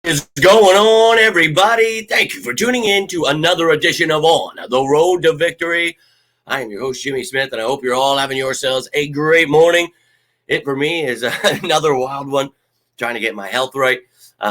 Is going on, everybody? Thank you for tuning in to another edition of On the Road to Victory. I am your host, Jimmy Smith, and I hope you're all having yourselves a great morning. It, for me, is another wild one, trying to get my health right.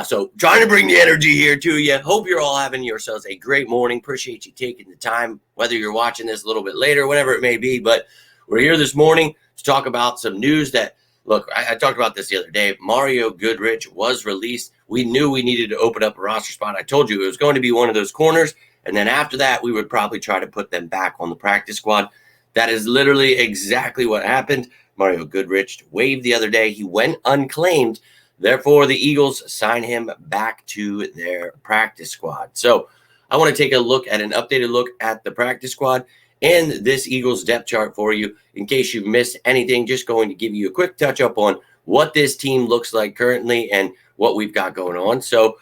So trying to bring the energy here to you. Hope you're all having yourselves a great morning. Appreciate you taking the time, whether you're watching this a little bit later, whatever it may be. But we're here this morning to talk about some news that, look, I talked about this the other day. Mario Goodrich was released. We knew we needed to open up a roster spot. I told you it was going to be one of those corners. And then after that, we would probably try to put them back on the practice squad. That is literally exactly what happened. Mario Goodrich waived the other day. He went unclaimed. Therefore, the Eagles sign him back to their practice squad. So I want to take a look at an updated look at the practice squad and this Eagles depth chart for you. In case you've missed anything, just going to give you a quick touch up on what this team looks like currently and what we've got going on. So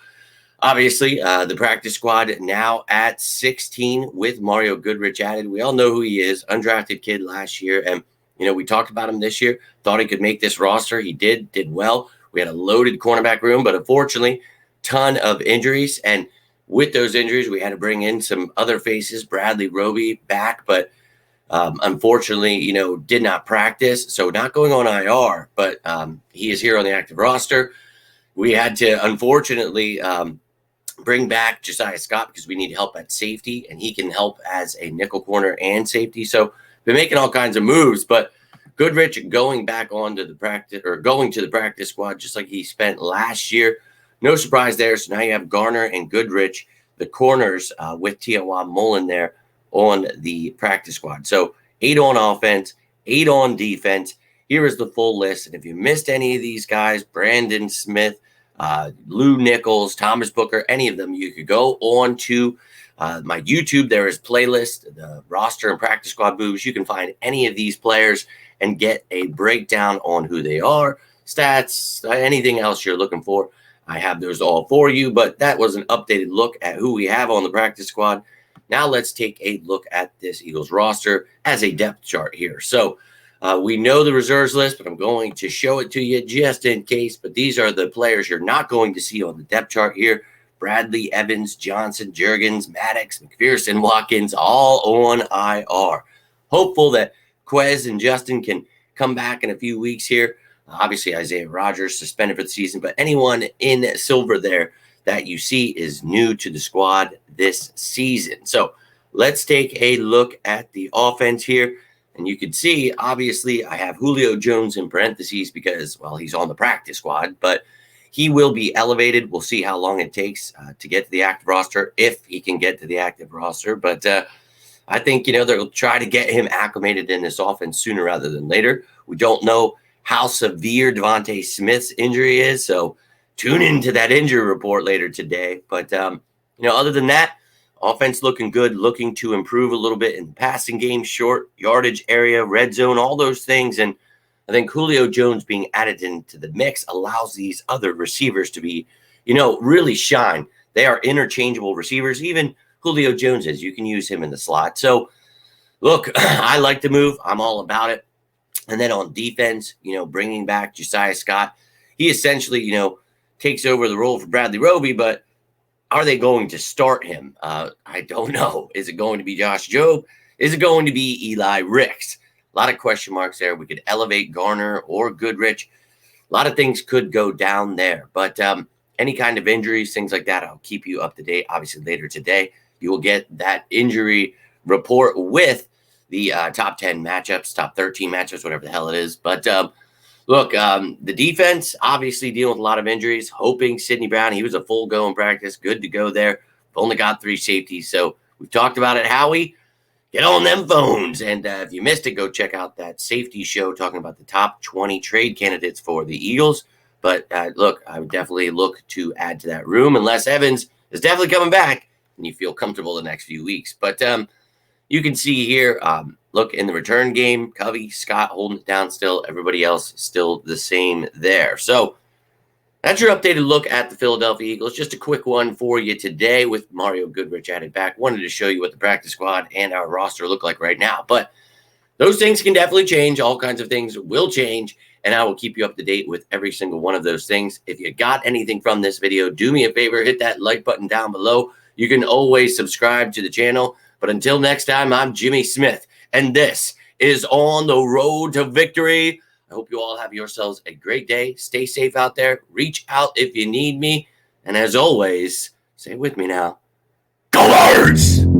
obviously, the practice squad now at 16 with Mario Goodrich added. We all know who he is, undrafted kid last year. And, we talked about him this year, thought he could make this roster. He did well. We had a loaded cornerback room, but unfortunately, ton of injuries. And with those injuries, we had to bring in some other faces, Bradley Roby back, but unfortunately, did not practice. So not going on IR, but he is here on the active roster. We had to, unfortunately, bring back Josiah Scott because we need help at safety, and he can help as a nickel corner and safety. So been making all kinds of moves, but Goodrich going back onto the practice or going to the practice squad just like he spent last year. No surprise there. So now you have Garner and Goodrich, the corners, with Tiawa Mullen there on the practice squad. So 8 on offense, 8 on defense. Here is the full list. And if you missed any of these guys, Brandon Smith, Lou Nichols, Thomas Booker, any of them, you could go on to my YouTube. There is playlist, the roster and practice squad moves. You can find any of these players and get a breakdown on who they are, stats, anything else you're looking for. I have those all for you, but that was an updated look at who we have on the practice squad. Now let's take a look at this Eagles roster as a depth chart here. So we know the reserves list, but I'm going to show it to you just in case. But these are the players you're not going to see on the depth chart here. Bradley, Evans, Johnson, Juergens, Maddox, McPherson, Watkins, all on IR. Hopeful that Quez and Justin can come back in a few weeks here. Obviously, Isaiah Rodgers suspended for the season, but anyone in silver there that you see is new to the squad this season. So let's take a look at the offense here. And you can see, obviously, I have Julio Jones in parentheses because, well, he's on the practice squad, but he will be elevated. We'll see how long it takes to get to the active roster, if he can get to the active roster. But I think, they'll try to get him acclimated in this offense sooner rather than later. We don't know how severe Devontae Smith's injury is, so tune into that injury report later today. But, other than that, offense looking good, looking to improve a little bit in the passing game, short yardage area, red zone, all those things. And I think Julio Jones being added into the mix allows these other receivers to be, really shine. They are interchangeable receivers. Even Julio Jones is. You can use him in the slot. So, look, I like the move. I'm all about it. And then on defense, bringing back Josiah Scott, he essentially, takes over the role for Bradley Roby, but are they going to start him? I don't know. Is it going to be Josh Jobe? Is it going to be Eli Ricks? A lot of question marks there. We could elevate Garner or Goodrich. A lot of things could go down there. But any kind of injuries, things like that, I'll keep you up to date. Obviously, later today, you will get that injury report with the top 10 matchups, top 13 matchups, whatever the hell it is. But look, the defense, obviously dealing with a lot of injuries, hoping Sidney Brown, he was a full go in practice, good to go there. Only got 3 safeties. So we've talked about it, Howie. Get on them phones. And if you missed it, go check out that safety show talking about the top 20 trade candidates for the Eagles. But look, I would definitely look to add to that room unless Evans is definitely coming back and you feel comfortable the next few weeks. But you can see here, look, in the return game, Covey, Scott holding it down still. Everybody else still the same there. So that's your updated look at the Philadelphia Eagles. Just a quick one for you today with Mario Goodrich added back. Wanted to show you what the practice squad and our roster look like right now. But those things can definitely change. All kinds of things will change. and I will keep you up to date with every single one of those things. If you got anything from this video, do me a favor, hit that like button down below. You can always subscribe to the channel. But until next time, I'm Jimmy Smith, and this is On the Road to Victory. I hope you all have yourselves a great day. Stay safe out there. Reach out if you need me. And as always, say it with me now, go Birds!